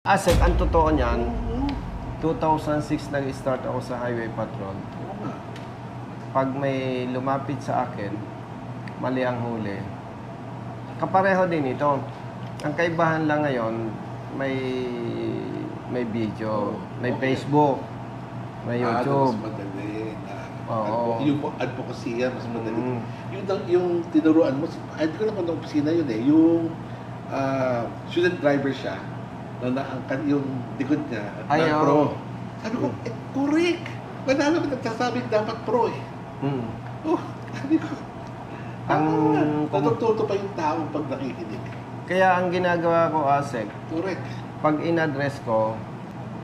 Asek, ang totoo niyan, 2006 nag-start ako sa highway patrol. Pag may lumapit sa akin, mali ang huli. Kapareho din ito. Ang kaibahan lang ngayon, may video, may Facebook, may YouTube. Mas madali. Oo. Yung advocacy yan, mas madali. Yung tinuruan mo, hindi ko naman ng opisina yun eh, yung student driver siya, na naangkan yung likod niya, Ay, na oo. pro. Sabi ko, correct! Wala naman nagsasabing dapat pro eh. Oh, sabi ko, natututo pa yung tao pag nakikinig. Kaya ang ginagawa ko, Asek, Correct. pag in-address ko,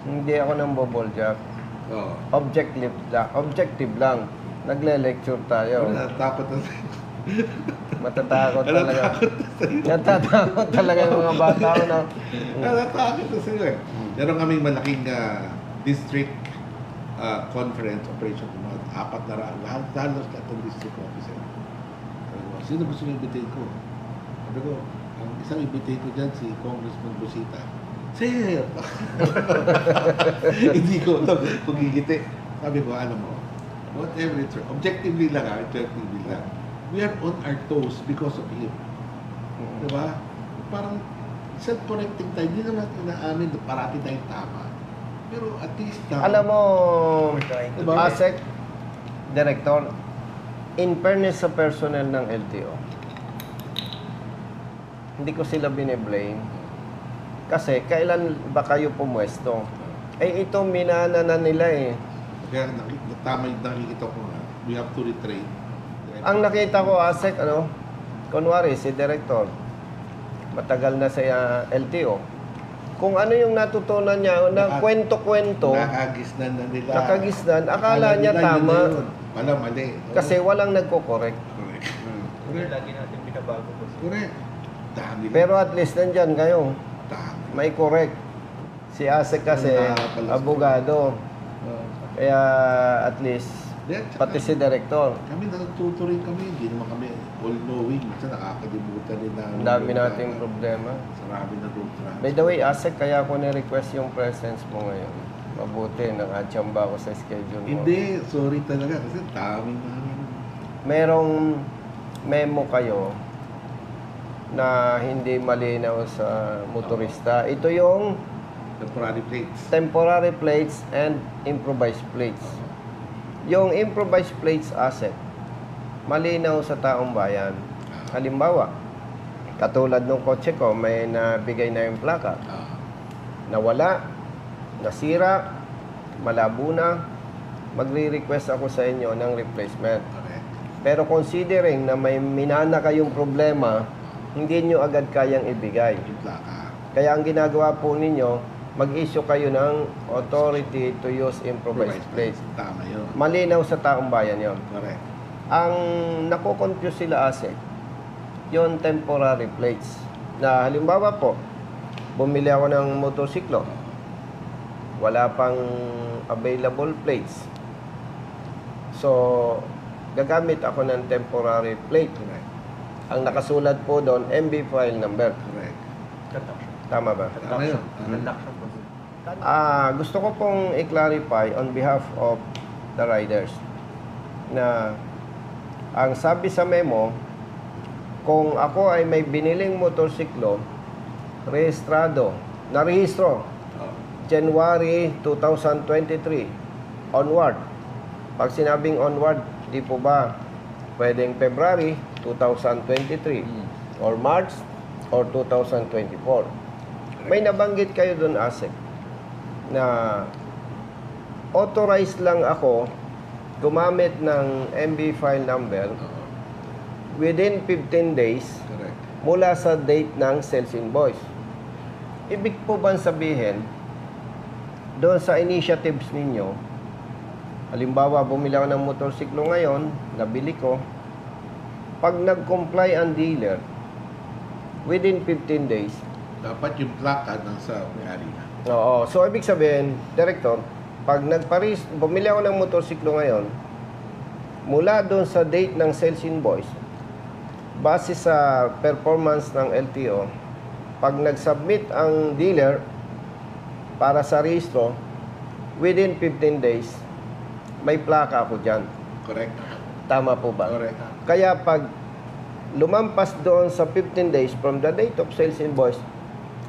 hindi ako nang boboljak. Oo. Objective lang. Nagle-lecture tayo. Natatakot na Matatakot talaga. Natatakot na sa'yo. Natatakot talaga yung mga bata ko na. Natatakot na sa'yo eh. Meron kaming malaking district conference operation ng mga 400 halos lahat ng district officer. Sabi ko, sino gusto nyo ibitin ko? Sabi ko, ang isang ibitin ko dyan si Congressman Busita. Sir! Hindi ko ito pagigiti. Sabi ko, alam mo, whatever it's objectively lang objectively lang. We are on our toes because of him. Diba? Parang self-correcting tayo. Hindi naman natin inaamin na parati tayong tama. Pero at least Alam mo, Diba? Asek, Director, in fairness sa personnel ng LTO, hindi ko sila bine-blame. Kasi kailan ba kayo pumwesto? Eh ito minana na nila eh. Kaya tama yung nakikita ko nga. We have to retrain. Ang nakita ko, Asek, kunwari si Director, matagal na sa LTO. Kung ano yung natutunan niya, na kwento-kwento, Nakagisnan na nila. nakagisnan, akala niya nila tama. yun na yun. Wala, mali. Kasi walang nagko-correct. Correct. Correct. Lagi natin binabago po. Correct. Dami. Pero at least nandyan kayo. Dami. May correct. Si Asek kasi, abogado. Kaya at least, pati si Director. Kami natututo rin kami. Hindi naman kami all-knowing. Minsan nakakalimutan rin na. Ang dami nating problema. Sarami na road traffic. By the way, Asek, kaya ako ni-request yung presence mo ngayon. Mabuti, nakachamba ako sa schedule mo. Hindi, sorry talaga kasi daming namin. Merong memo kayo na hindi malinaw sa motorista. Ito yung Temporary plates. temporary plates and improvised plates. Yung improvised plates, Asek, malinaw sa taong bayan. Halimbawa, katulad ng kotse ko, may nabigay na yung plaka. Nawala, nasira, malabo na, magre-request ako sa inyo ng replacement. Correct. Pero considering na may minana kayong problema, hindi nyo agad kayang ibigay. Yung plaka. Kaya ang ginagawa po ninyo, mag-issue kayo ng authority to use improvised plates. Tama yun. Malinaw sa taong bayan yon. Correct. Ang nakoconfuse sila, Asek, yung temporary plates. Na halimbawa po, bumili ako ng motorsiklo, wala pang available plates. So, gagamit ako ng temporary plate. Correct. Ang nakasulat po doon, MB file number. Correct. Conduction. Tama ba? Tama yun. Conduction po. Gusto ko pong i-clarify on behalf of the riders na ang sabi sa memo, kung ako ay may biniling motorsiklo, rehistrado, narehistro, January 2023, onward. Pag sinabing onward, di po ba pwedeng February 2023 or March or 2024? May nabanggit kayo doon, Asek, na authorized lang ako gumamit ng MB file number within 15 days Correct. mula sa date ng sales invoice. Ibig po bang sabihin, doon sa initiatives ninyo, halimbawa, bumili ako ng motorsiklo ngayon, nabili ko, pag nag-comply ang dealer, within 15 days, Dapat yung plaka ng sa may-ari na. oo. So, ibig sabihin, Director, pag bumili ako ng motorsiklo ngayon, mula doon sa date ng sales invoice, base sa performance ng LTO, pag nag-submit ang dealer, para sa rehistro, within 15 days, may plaka ako dyan. Correct. Tama po ba? Correct. Kaya pag lumampas doon sa 15 days from the date of sales invoice,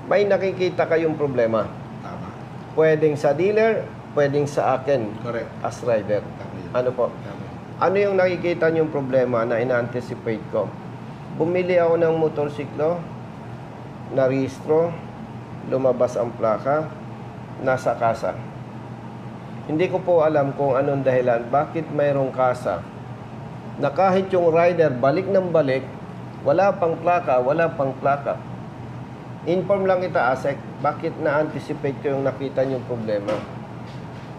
may nakikita kayong problema. Tama. Pwedeng sa dealer, pwedeng sa akin Correct. as rider. Tama yun. Ano po? Tama yun. Ano yung nakikita niyong problema na ina-anticipate ko? Bumili ako ng motorsiklo, na-rehistro, lumabas ang plaka, nasa kasa. Hindi ko po alam kung anong dahilan, bakit mayroong kasa na kahit yung rider balik ng balik, wala pang plaka, wala pang plaka. Inform lang kita, ASEC, bakit na-anticipate ko yung nakita niyong problema.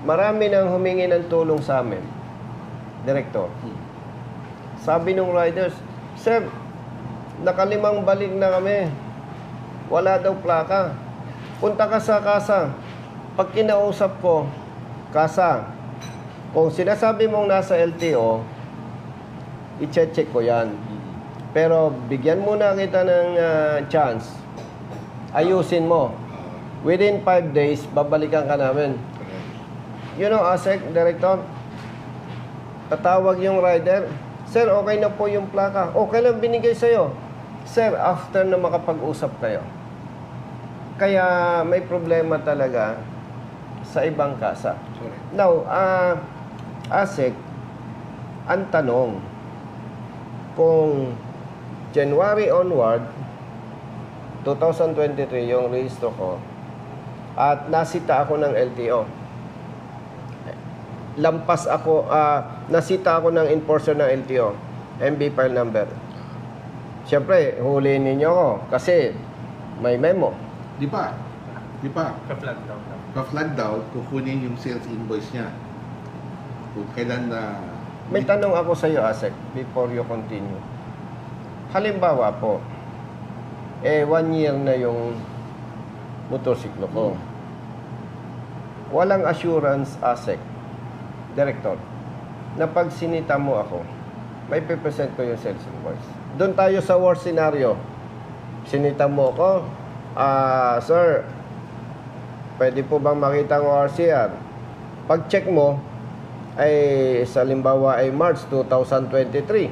Marami nang humingi ng tulong sa amin, Director. Sabi nung riders, Sir, nakalimang balik na kami. Wala daw plaka. Punta ka sa kasa. Pag kinausap ko, kasa, kung sinasabi mong nasa LTO, i-check ko yan. Pero bigyan muna kita ng chance. Ayusin mo. Within 5 days, babalikan ka namin. Correct. You know, ASEC, Director, tatawag yung rider, Sir, okay na po yung plaka. Okay lang binigay sa'yo. Sir, after na makapag-usap kayo. Kaya may problema talaga sa ibang kasa. Correct. Now, ASEC, ang tanong, kung January onward, 2023 yung rehistro ko, at nasita ako ng LTO. Nasita ako ng enforcer ng LTO, MB file number. Siyempre, huliin ninyo ako kasi may memo. Di ba? Ka-flag down lang. Pa-flag down, kukunin yung sales invoice niya. Kung kailan na... May tanong ako sa iyo, ASEC, before you continue. Halimbawa po, 1 year na yung motorsiklo ko. Walang assurance, ASEC, Director, na pag sinita mo ako, may present ko yung sales invoice. Doon tayo sa worst scenario. Sinita mo ako, Sir, pwede po bang makita ang ORCR? Pag check mo, ay sa limbawa ay March 2023.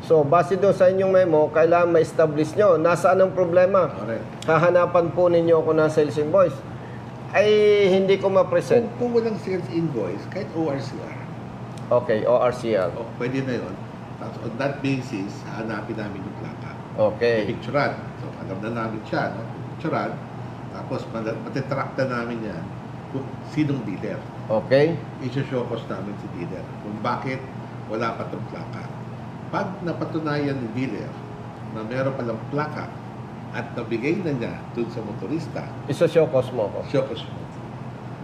So, base doon sa inyong memo, kailangan ma-establish nyo. Nasaan ang problema? Correct. Hahanapan po ninyo ako ng sales invoice. Ay, hindi ko ma-present. Kung walang sales invoice, kahit ORCR, Okay, ORCR. pwede na yun. Tapos on that basis, hanapin namin yung plaka. Okay. Picturean. So, alam na namin siya, no? Picturean. Tapos, matitrack na namin yan kung sinong dealer. Okay. I-show cause namin si dealer kung bakit wala pa itong plaka. Pag napatunayan ni dealer na meron palang plaka at nabigay na niya dun sa motorista, Isa-show cause mo ko. show cause mo.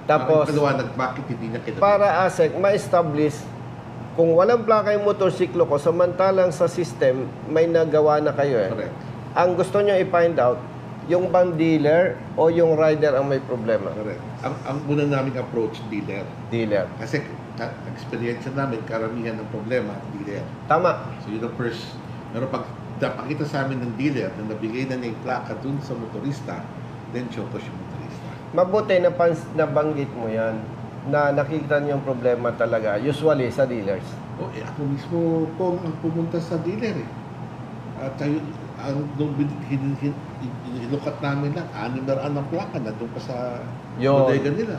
Tapos, Paliwanag bakit hindi niya kinabigay. para ASEC, ma-establish kung walang plaka yung motorsiklo ko, samantalang sa system, may nagawa na kayo eh. Correct. Ang gusto nyo i-find out, yung bang dealer o yung rider ang may problema? Correct. Ang muna naming approach, dealer. Dealer. Kasi experience namin, karamihan ng problema, dealer. Tama. So yun ang first. Pero pag napakita sa amin ng dealer na nabigay na niya yung plaka dun sa motorista, then show cause yung motorista. Mabuti na nabanggit mo yan na nakikita niyo yung problema talaga, usually sa dealers. Ako mismo po ang pumunta sa dealer eh. At tayo, nung hinukat namin lang, 6 na raan ang plaka na doon pa sa Yun. bodega nila.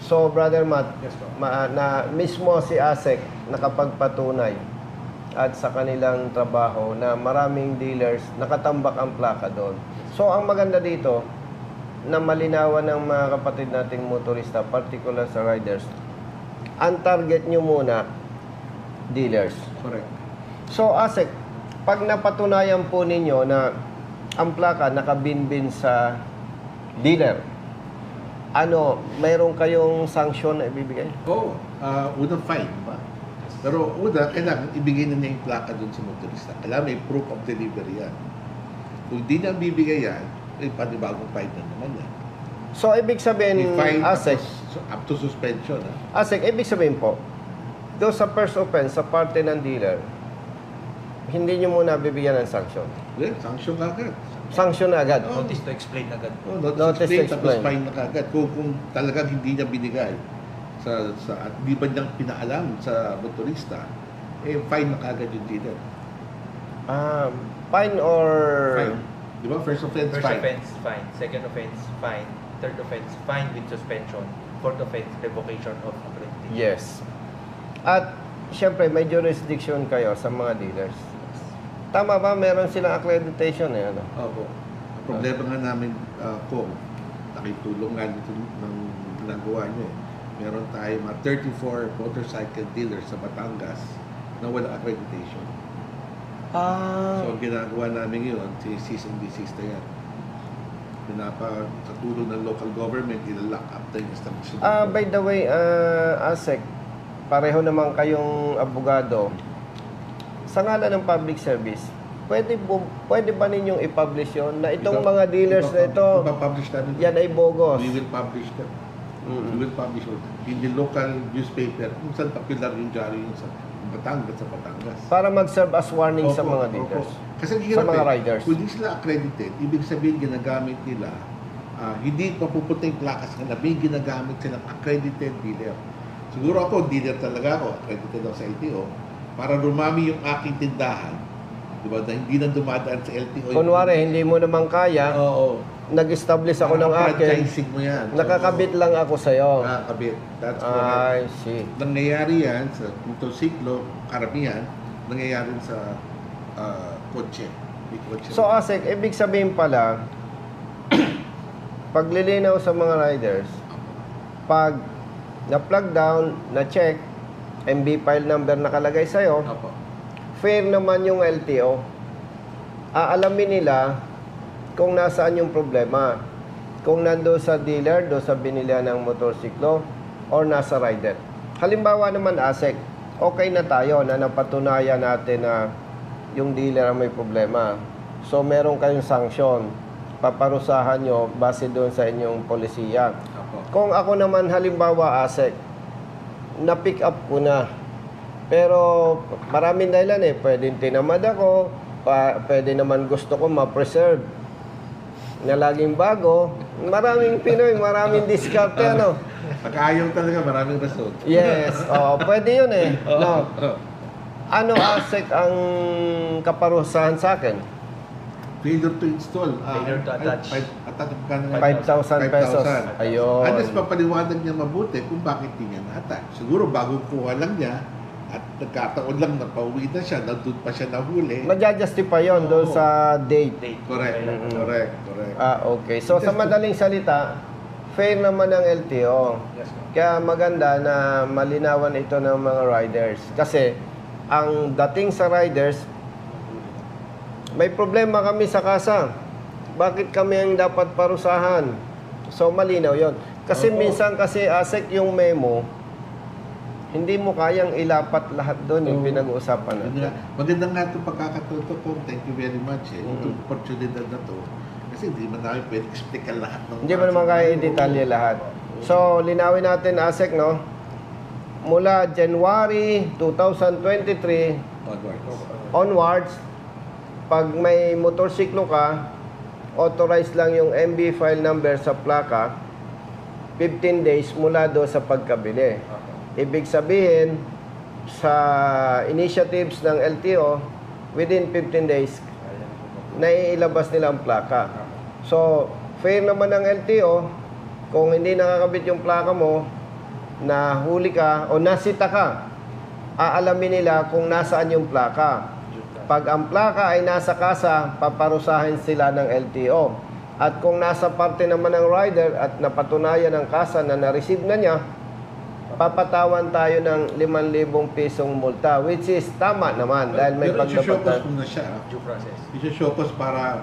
So, Brother Matt, Yes, po. na mismo si ASEC nakapagpatunay at sa kanilang trabaho na maraming dealers nakatambak ang plaka doon. So, ang maganda dito, na malinawan ng mga kapatid nating motorista, particular sa riders, ang target nyo muna, dealers. Correct. So, ASEC, pag napatunayan po ninyo na ang plaka nakabinbin sa dealer, mayroon kayong sanction na ibibigay? Oo. Unang fine, ba? Pero una, kailangan ibigay na niya yung plaka dun sa motorista. Kailangan may proof of delivery yan. Kung di niya bibigay yan, panibagong fine na naman yan. So, ibig sabihin, I-fine ASEC, up to suspension. Ha? ASEC, ibig sabihin po, doon sa first offense, sa parte ng dealer, hindi nyo muna bibigyan ng sanction. Well, sanction agad. sanction na agad. Oh. Notice to explain agad. Oh, Notice notice to tapos explain. fine na kagad. Kung talagang hindi niya binigay at di ba niyang pinaalam sa motorista, fine na kagad yung dealer. Fine or... Fine. Di ba? First offense, First fine. offense, fine. Second offense, fine. Third offense, fine with suspension. Fourth offense, revocation of accreditation. Yes. At, syempre, may jurisdiction kayo sa mga dealers. Tama ba? Meron silang accreditation eh, ano? Opo. Ang problema nga namin, kung nakitulong nga dito ng ginagawa niyo meron tayo mga 34 motorcycle dealers sa Batangas na wala accreditation. So, ang ginagawa namin yun, cease and desist na yan. Sa tulong ng local government, ila-lock up na yung establishment. By the way, ASEC, pareho naman kayong abogado. Sa ngalan ng public service, pwede ba ninyong i-publish yun na itong mga dealers na ito, Ipapublish namin. yan ay bogus? We will publish them. We will publish it in the local newspaper kung saan popular yung diary yung sa Batangas, Para mag-serve as warning sa Opo, mga opo. dealers. Kasi ang Sa hirap mga riders. Kung di sila accredited, ibig sabihin ginagamit nila, hindi mapupunta yung plakas na may ginagamit silang accredited dealer. Siguro ako, dealer talaga ako, accredited ako sa LTO, para dumami yung aking tindahan. Diba? Na hindi na dumadaan sa LTO. Kunwari, hindi mo naman kaya, Oo. nag-establish ako ng akin, Franchising mo yan. nakakabit lang ako sa'yo. Nakakabit. That's correct. I see. Nangyayari yan sa motorsiklo, karamihan, nangyayari sa kotse. May kotse. So, ASEC, ibig sabihin pala, paglilinaw sa mga riders, pag na-plug down, na-check, MB file number nakalagay sa'yo, Opo. fair naman yung LTO. Aalamin nila kung nasaan yung problema. Kung nando sa dealer, do sa binilihan ng motorsiklo, or nasa rider. Halimbawa naman, ASEC, okay na tayo na napatunayan natin na yung dealer ang may problema. So, meron kayong sanction. Paparusahan nyo base doon sa inyong polisiya. Opo. Kung ako naman halimbawa, ASEC, na-pick up ko na. Pero maraming dahilan eh. Pwedeng tinamad ako, pwede naman gusto ko ma-preserve na laging bago. Maraming Pinoy, maraming diskarte, ano? Pag ayaw talaga, maraming rason. Yes, pwede yun eh. No. Ano, ASEC, ang kaparusahan sa akin? Failure to install. Failure to attach. Attach ka na 5,000 pesos. Ayun. Unless papaliwanag niya mabuti kung bakit hindi niya na-attach. Siguro bago kuha lang niya at nagkataon lang na pauwi na siya, nandun pa siya nahuli. Maja-justify yun doon sa date. Date. Correct. Mm-mm. Correct. Okay. So, sa madaling salita, fair naman ang LTO. Yes, ma'am. Kaya maganda na malinawan ito ng mga riders. Kasi, ang dating sa riders, may problema kami sa kasa. Bakit kami ang dapat parusahan? So, malinaw yon. Kasi Opo. minsan kasi, ASEC, yung memo, hindi mo kayang ilapat lahat doon yung Oo. pinag-uusapan natin. Maganda nga itong pagkakatuto ko. Thank you very much. Itong Mm-mm. opportunity na to. Kasi hindi man namin pwede explican lahat ng Hindi mo naman kaya i-detalye lahat. So, linawin natin, ASEC, no? Mula January 2023 onwards, pag may motorsiklo ka, authorized lang yung MB file number sa plaka, 15 days mula do sa pagkabili. Ibig sabihin, sa initiatives ng LTO, within 15 days, naiilabas nila ang plaka. So, fair naman ng LTO, kung hindi nakakabit yung plaka mo, nahuli ka o nasita ka, aalamin nila kung nasaan yung plaka. Pag ang plaka ay nasa kasa, paparusahin sila ng LTO. At kung nasa parte naman ng rider at napatunayan ng kasa na na-receive na niya, papatawan tayo ng 5,000 pisong multa, which is tama naman dahil may Pero i-showcase pagdapatan. muna siya. Due process. I-showcase para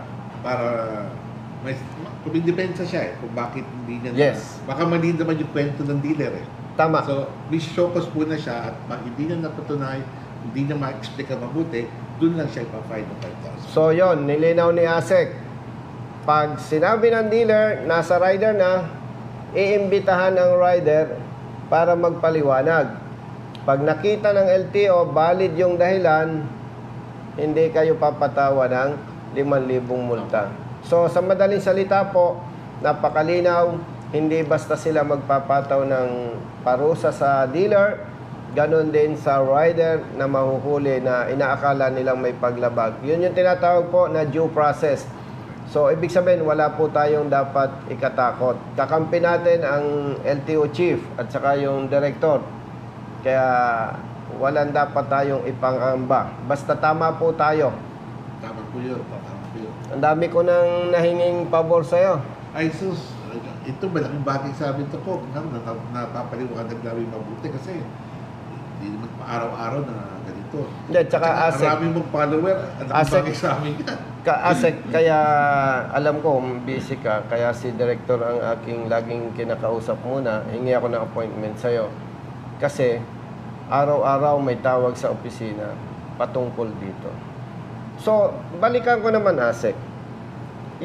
may depensa siya kung bakit hindi niya Yes. baka mali naman yung kwento ng dealer Tama. So, i-showcase muna siya at hindi niya napatunay, hindi niya ma-explain mabuti, doon lang siya ipa-fine ng 5,000. So yon, nilinaw ni ASEC. Pag sinabi ng dealer, nasa rider na, iimbitahan ang rider para magpaliwanag. Pag nakita ng LTO, valid yung dahilan, hindi kayo papatawa ng 5,000 multa. So, sa madaling salita po, napakalinaw, hindi basta sila magpapataw ng parusa sa dealer, ganun din sa rider na mahuhuli na inaakala nilang may paglabag. Yun yung tinatawag po na due process. So, ibig sabihin, wala po tayong dapat ikatakot. Kakampi natin ang LTO chief at saka yung director. Kaya, walang dapat tayong ipangamba. Basta tama po tayo. Tama po yun. Tama po yun. Ang dami ko nang nahinging pabor sa'yo. Ay, sus. Ito, malaking bagay sa amin ito po. Napapaliwanag namin mabuti kasi hindi naman araw-araw na ganito. Hindi, tsaka ASEC. Marami mong follower. Ang ASEC. bagay sa amin yan. ASEC, kaya alam ko, busy ka. Kaya si director ang aking laging kinakausap muna. Hingi ako ng appointment sa'yo. Kasi, araw-araw may tawag sa opisina patungkol dito. So, balikan ko naman, ASEC.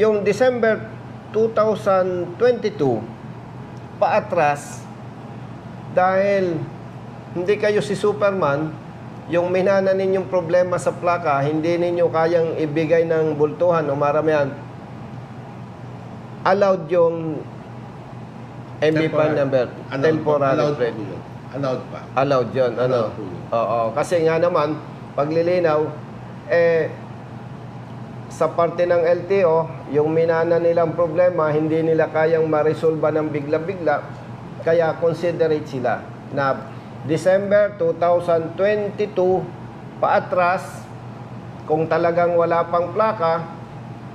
Yung December 2022, paatras, dahil hindi kayo si Superman, yung minana ninyong problema sa plaka, hindi ninyo kayang ibigay ng bultuhan o maramihan, allowed yung MB file number, temporary plate. Allowed pa. Allowed yun, ano? Allowed po yun. Oo, kasi nga naman, paglilinaw, sa parte ng LTO, yung minana nilang problema, hindi nila kayang maresolba ng bigla-bigla, kaya considerate sila na December 2022 paatras, kung talagang wala pang plaka,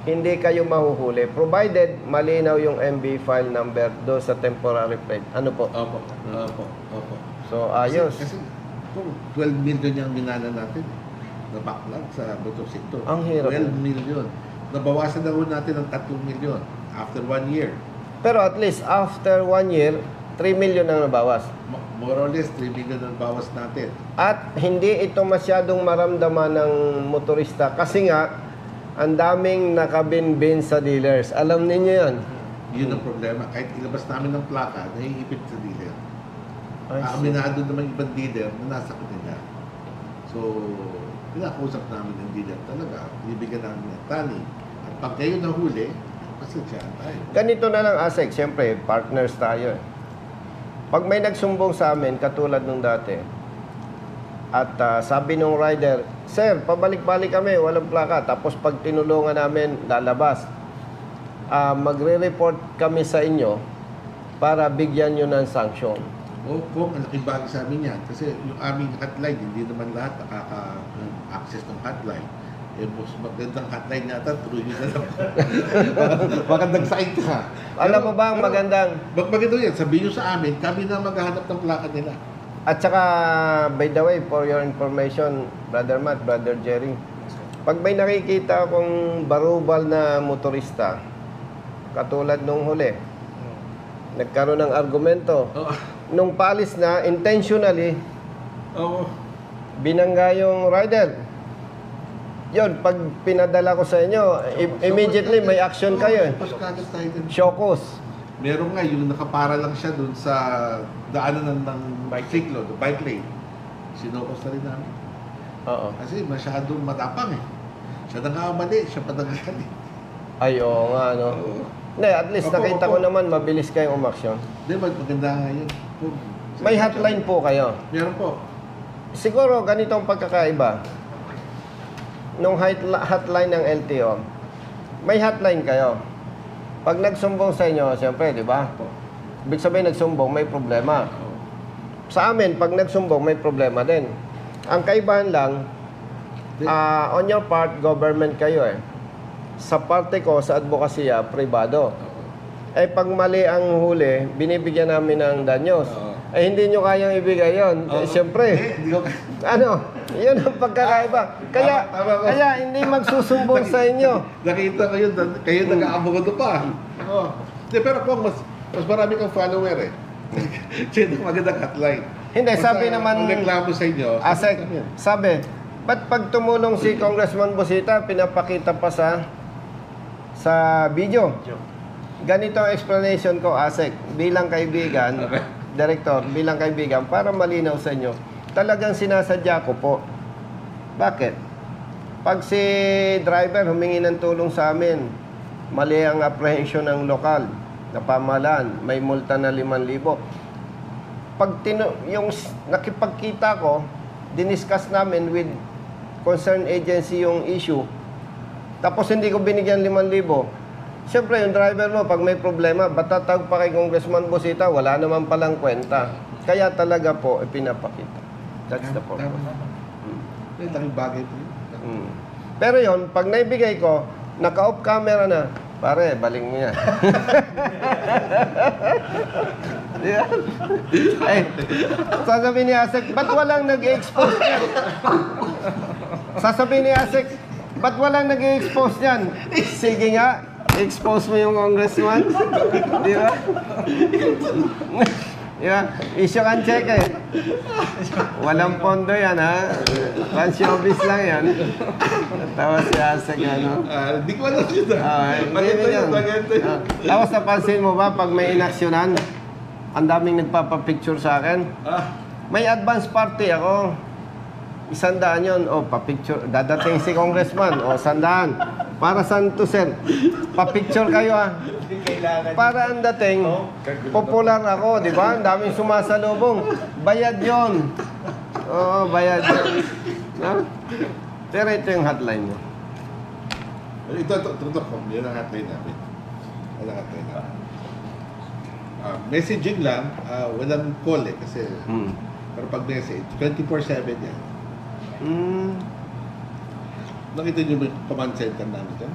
hindi kayo mahuhuli. Provided malinaw yung MB file number do sa temporary plate. Ano po? Opo. Opo. So, ayos. Kasi kung 12 million yung minana natin, na backlog sa motorsiklo. Ang hirap. 12 million. Nabawasan na ho natin ng 3 million after 1 year. Pero at least, after 1 year, 3 million ang nabawas. More or less, 3 million ang bawas natin. At hindi ito masyadong maramdaman ng motorista kasi nga, ang daming nakabinbin sa dealers. Alam ninyo yan. Yun ang problema. Kahit ilabas namin ng plaka, naiipit sa dealer. I see. Aminado naman ibang dealer na nasa kanila. So, pinakausap namin ng dealer talaga. Ibigyan namin ng tali. At pag kayo nahuli, pasensyaan tayo. Ganito na lang, ASEC. Siyempre, partners tayo. Pag may nagsumbong sa amin, katulad nung dati, at sabi nung rider, "Sir, pabalik-balik kami, walang plaka." Tapos pag tinulungan namin, lalabas. Magre-report kami sa inyo para bigyan nyo ng sanction. O kung ang laking bagay sa amin yan, kasi yung aming hotline, hindi naman lahat nakaka-access ng hotline. Mas magandang hotline yata, tuloy nyo na lang. Magandang site ka. Alam mo ba ang magandang... Maganda yan, sabihin nyo sa amin, kami na maghahanap ng plaka nila. At saka, by the way, for your information, Brother Matt, Brother Jerry, pag may nakikita akong barubal na motorista, katulad nung huli, nagkaroon ng argumento, nung palis na, intentionally, binangga yung rider. Yun, pag pinadala ko sa inyo, immediately may action kayo. Shokus. Meron nga, yung nakapara lang siya dun sa daanan ng bicycle, the bike lane. Sinokos na rin namin. Oo. Kasi masyadong matapang eh. Siya nangamali, siya pa nagagali. Ay, oo nga, no? Hindi, at least nakita ko naman, mabilis kayong umaksyon. Hindi, maganda nga yun. May hotline po kayo. Meron po. Siguro, ganito ang pagkakaiba. Nung hotline ng LTO, may hotline kayo. Pag nagsumbong sa inyo, siyempre, di ba? Ibig sabihin, nagsumbong, may problema. Sa amin, pag nagsumbong, may problema din. Ang kaibahan lang, on your part, government kayo eh. Sa parte ko, sa advokasya, pribado. Eh, pag mali ang huli, binibigyan namin ng danyos. Eh, hindi nyo kayang ibigay yun. Siyempre, ano, yun ang pagkakaiba. Kaya hindi magsusumbong sa inyo. Nakita ko yun, kayo nag-aabogado pa. Pero kung mas marami kang follower eh. Sino magandang hotline? Hindi, sabi naman... Kung reklamo sa inyo, sabi, ba't pag tumulong si Congressman Busita, pinapakita pa sa video? Ganito ang explanation ko, ASEC, bilang kaibigan, Director, bilang kaibigan, para malinaw sa inyo, talagang sinasadya ko po. Bakit? Pag si driver humingi ng tulong sa amin, mali ang apprehension ng lokal na pamahalaan, may multa na 5,000. Yung nakipagkita ko, diniscuss namin with concerned agency yung issue. Tapos hindi ko binigyan 5,000. Siyempre, yung driver mo, pag may problema, batatag pa kay Congressman Busita, wala naman palang kwenta. Kaya talaga po, ipinapakita. That's the purpose. May laking bagay po yun. Pero yon, pag naibigay ko, naka-off camera na, pare, baling mo yan. Diba? Ay, sasabihin ni Asek, ba't walang nag-expose yan? Sasabihin ni Asek, ba't walang nag-expose yan? Sige nga, expose mo yung congressman. Di ba? Di ba? Issue kang check eh. Walang pondo yan ha. Pan-showbiz lang yan. Tapos si Asek ano. Hindi ko alam yun Maganda yun. Tapos napansin mo ba pag may inaksyonan, ang daming nagpapapicture sa akin. May advance party ako. 100 yun. O, papicture. Dadating si congressman. O, 100. Para saan to, sir? Papicture kayo, ha? Para ang dating, popular ako, di ba? Ang daming sumasalubong. Bayad yon. Oo, bayad yun. No? Pero ito yung hotline mo. Ito. Yan ang hotline namin. Yan ang hotline namin. Messaging lang, walang call eh. Kasi, pero pag message, 24/7 yan. Nakita niyo ba yung command center namin dyan?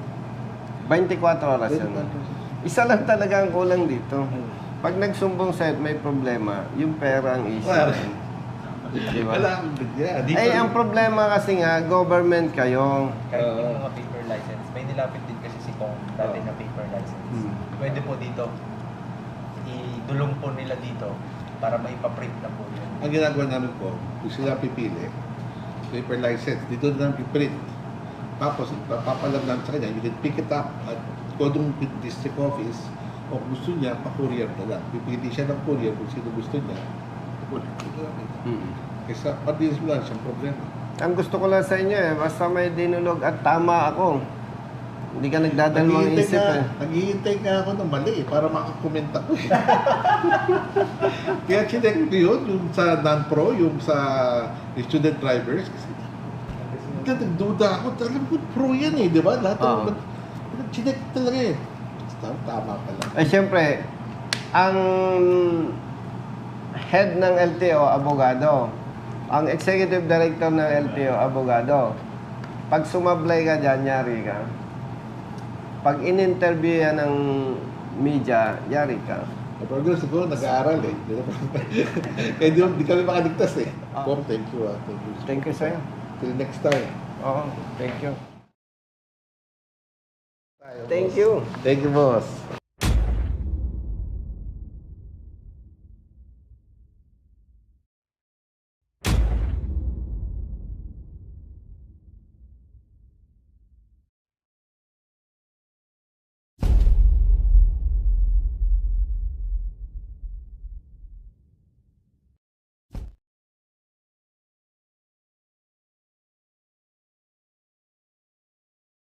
24 oras yan. Isa lang talaga ang kulang dito. Pag nagsumbong sa'yo at may problema, yung pera ang issue. Di ba? Wala akong bigyan. Eh, ang problema kasi nga, government kayo. Kahit yung mga paper license, may nilapit din kasi si Kong dati na paper license. Pwede po dito, idulong po nila dito para maipaprint na po yun. Ang ginagawa namin po, kung sila pipili, paper license, dito na lang piprint. Tapos, papalam namin sa kanya, you can pick it up at kodong district office o kung gusto niya, pa-courier na lang. Pipili siya ng courier kung sino gusto niya. Kaysa, mabilis mo lang siyang problema. Ang gusto ko lang sa inyo basta may dinulog at tama ako. Hindi ka nagdadalawang isip Naghihintay nga ako ng mali para makakomment ako. Kaya chinek ko yun, yung sa non-pro, yung sa student drivers. Kasi nagduda ako, alam ko, pro yan eh, di ba? Lahat ng chinek talaga eh. Tama pala. Eh, siyempre, ang head ng LTO, abogado. Ang executive director ng LTO, abogado. Pag sumablay ka dyan, yari ka. Pag in-interview yan ng media, yari ka. Pero siguro nag-aaral eh. Kaya di kami makaligtas eh. Pom, thank you. Thank you, sir. Till next time. Oo, thank you. Thank you. Thank you, boss.